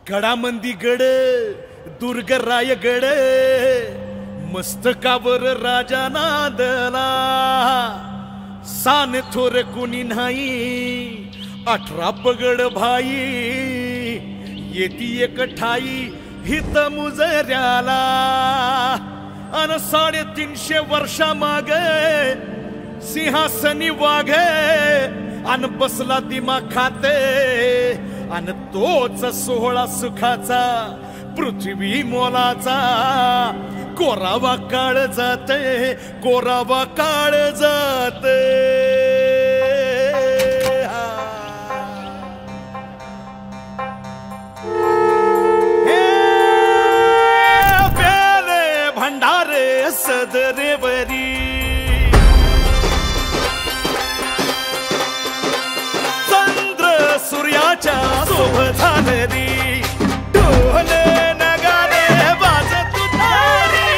गडामंदी गड दुर्ग रायगड मस्तकावर राजा नांदला सान थोर कुणी नाही 18 पगड भाई येती एक ठाई हित मुजऱ्याला अन 350 वर्षा मागे सिंहासनी वाघे अन बसला दिमा खाते अन तोच सोहळा सुखाचा पृथ्वी मोलाचा कोरावा काळ जाते कोरावा काळ जाते बेले भंडारे सदरे बरी सूर्याच्या शोभधानरी ढोले नगारे वाजत तुतारी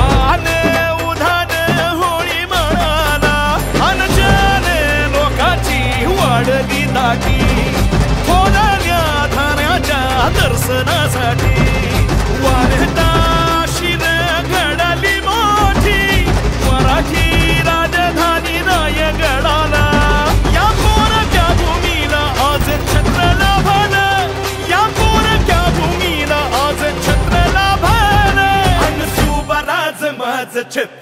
आले उधान होळी म्हणाला अनजाने लोकाची वाढली दाटी थोड्या धान्याच्या दर्शनासाठी वाढता शिर घडली मोठी मराठी राजधानी रायगडाला छत्र